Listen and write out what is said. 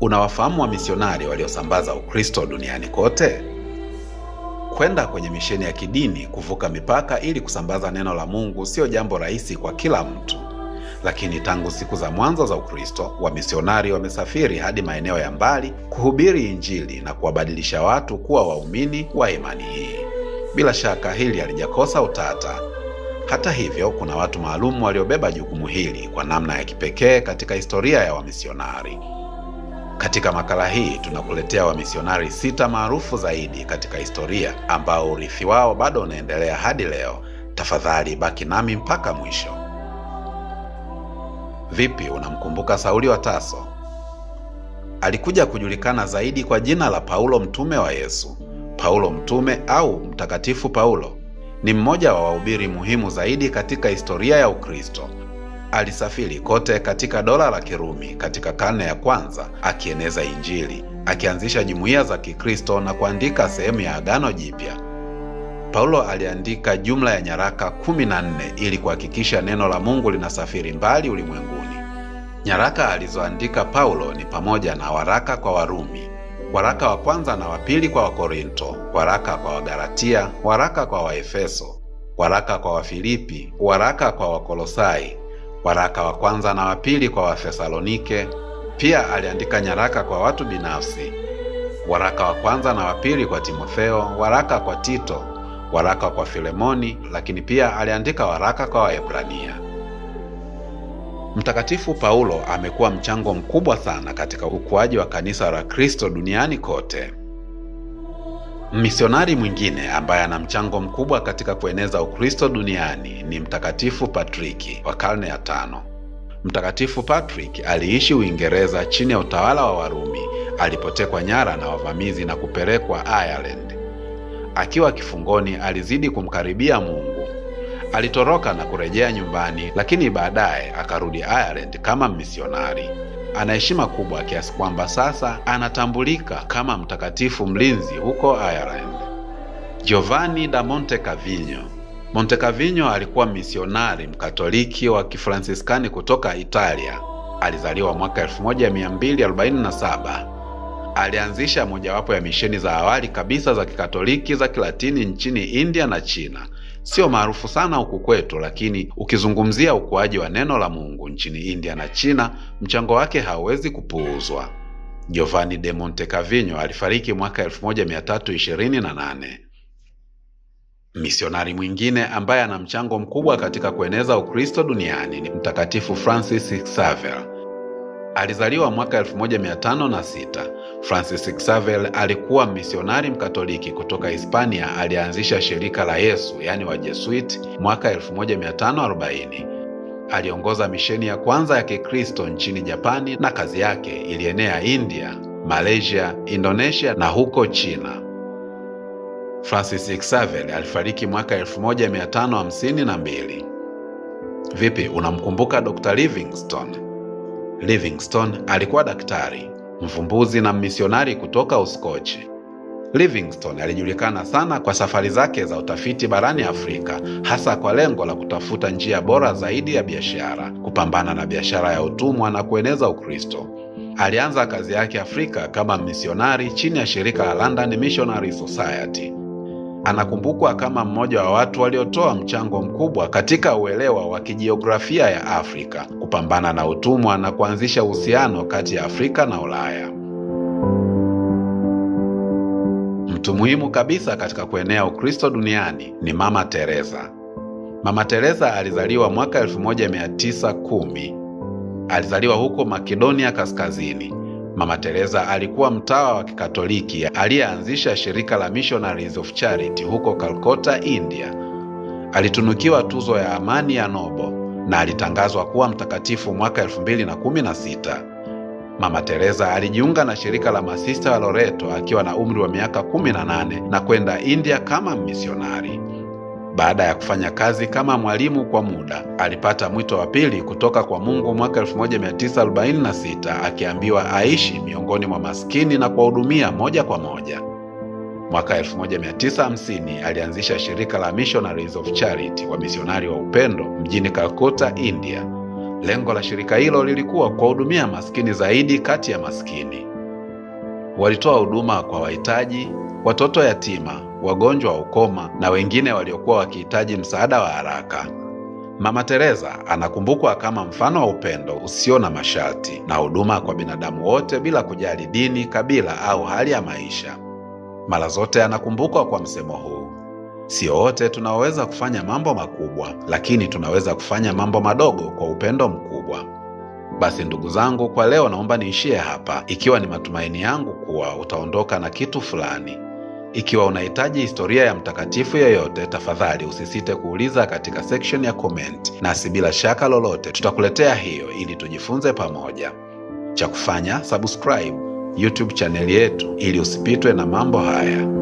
Unawafahamu wamisionari waliosambaza Ukristo duniani kote? Kwenda kwenye misheni ya kidini kuvuka mipaka ili kusambaza neno la Mungu sio jambo rahisi kwa kila mtu. Lakini tangu siku za mwanzo za Ukristo, wamisionari wamesafiri hadi maeneo ya mbali kuhubiri Injili na kuwabadilisha watu kuwa waumini wa imani hii. Bila shaka hili halijakosa utata. Hata hivyo, kuna watu maalum waliobeba jukumu hili kwa namna ya kipekee katika historia ya wamisionari. Katika makala hii tunakuletea wamisionari 6 maarufu zaidi katika historia ambao urithi wao bado unaendelea hadi leo. Tafadhali baki nami mpaka mwisho. Vipi, unamkumbuka Sauli wa Tarso? Alikuja kujulikana zaidi kwa jina la Paulo, mtume wa Yesu. Paulo mtume au Mtakatifu Paulo ni mmoja wa wahubiri muhimu zaidi katika historia ya Ukristo. Alisafiri kote katika dola la Kirumi katika karne ya kwanza akieneza Injili, akianzisha jumuiya za Kikristo na kuandika sehemu ya Agano Jipya. Paulo aliandika jumla ya nyaraka 14 ili kuhakikisha neno la Mungu linasafiri mbali ulimwenguni. Nyaraka alizoandika Paulo ni pamoja na waraka kwa Warumi, waraka wa kwanza na wa pili kwa Wakorinto, waraka kwa Wagalatia, waraka kwa Waefeso, waraka kwa Wafilipi, waraka kwa Wakolosai, waraka wa kwanza na wa pili kwa Wathesalonike. Pia aliandika nyaraka kwa watu binafsi, waraka wa kwanza na wa pili kwa Timotheo, waraka kwa Tito, waraka kwa Filemoni, lakini pia aliandika waraka kwa Waebrania. Mtakatifu Paulo amekuwa mchango mkubwa sana katika ukuaji wa kanisa la Kristo duniani kote. Misionari mwingine ambaye ana mchango mkubwa katika kueneza Ukristo duniani ni Mtakatifu Patriki wa karne ya 5. Mtakatifu Patrick aliishi Uingereza chini ya utawala wa Warumi alipotekwa nyara na wavamizi na kupelekwa Ireland. Akiwa kifungoni alizidi kumkaribia Mungu. Alitoroka na kurejea nyumbani, lakini baadaye akarudi Ireland kama misionari. Ana heshima kubwa kiasi kwamba sasa anatambulika kama mtakatifu mlinzi huko Ireland. Giovanni da Montecavigno. Montecavigno alikuwa misionari mkatoliki wa Kifransiskani kutoka Italia. Alizaliwa mwaka 1247. Alianzisha mojawapo ya misheni za awali kabisa za Kikatoliki za Kilatini nchini India na China. Sio maarufu sana huku kwetu, lakini ukizungumzia ukuaji wa neno la Mungu nchini India na China, mchango wake hauwezi kupuuzwa. Giovanni de Montecavigno alifariki mwaka 1328. Misionari mwingine ambaye ana mchango mkubwa katika kueneza Ukristo duniani ni Mtakatifu Francis Xavier. Alizaliwa mwaka 1506. Francis Xavier alikuwa misionari mkatoliki kutoka Hispania. Alianzisha shirika la Yesu, yani Wajesuiti, mwaka 1540. Aliongoza misheni ya kwanza ya Kikristo nchini Japani na kazi yake ilienea India, Malaysia, Indonesia na huko China. Francis Xavier alifariki mwaka 1552. Vipi, unamkumbuka Dr. Livingstone? Livingstone alikuwa daktari, mvumbuzi na misionari kutoka Uskochi. Livingstone alijulikana sana kwa safari zake za utafiti barani Afrika, hasa kwa lengo la kutafuta njia bora zaidi ya biashara, kupambana na biashara ya utumwa na kueneza Ukristo. Alianza kazi yake Afrika kama misionari chini ya shirika la London Missionary Society. Anakumbukwa kama mmoja wa watu waliotoa mchango mkubwa katika uelewa wa kijiografia ya Afrika, kupambana na utumwa na kuanzisha uhusiano kati ya Afrika na Ulaya. Mtu muhimu kabisa katika kuenea Ukristo duniani ni Mama Teresa. Mama Teresa alizaliwa mwaka 1910. Alizaliwa huko Makedonia Kaskazini. Mama Teresa alikuwa mtawa wa Kikatoliki aliyeanzisha shirika la Missionaries of Charity huko Calcutta, India. Alitunukiwa tuzo ya amani ya Nobel na alitangazwa kuwa mtakatifu mwaka 2016. Mama Teresa alijiunga na shirika la Masista wa Loreto akiwa na umri wa miaka 18 na kwenda India kama misionari. Baada ya kufanya kazi kama mwalimu kwa muda, alipata mwito wa pili kutoka kwa Mungu mwaka 1946, akiambiwa aishi miongoni mwa maskini na kuwahudumia moja kwa moja. Mwaka 1950 alianzisha shirika la Missionaries of Charity, wa misionari wa upendo, mjini Calcutta, India. Lengo la shirika hilo lilikuwa kuwahudumia maskini zaidi kati ya maskini. Walitoa huduma kwa wahitaji, watoto yatima, wagonjwa wa ukoma na wengine waliokuwa wakihitaji msaada wa haraka. Mama Teresa anakumbukwa kama mfano wa upendo usio na masharti na huduma kwa binadamu wote bila kujali dini, kabila au hali ya maisha. Mara zote anakumbukwa kwa msemo huu: sio wote tunaweza kufanya mambo makubwa, lakini tunaweza kufanya mambo madogo kwa upendo mkubwa. Basi ndugu zangu, kwa leo naomba niishie hapa, ikiwa ni matumaini yangu kuwa utaondoka na kitu fulani. Ikiwa unahitaji historia ya mtakatifu yeyote, tafadhali usisite kuuliza katika section ya comment, nasi bila shaka lolote tutakuletea hiyo ili tujifunze pamoja. Cha kufanya, subscribe YouTube channel yetu ili usipitwe na mambo haya.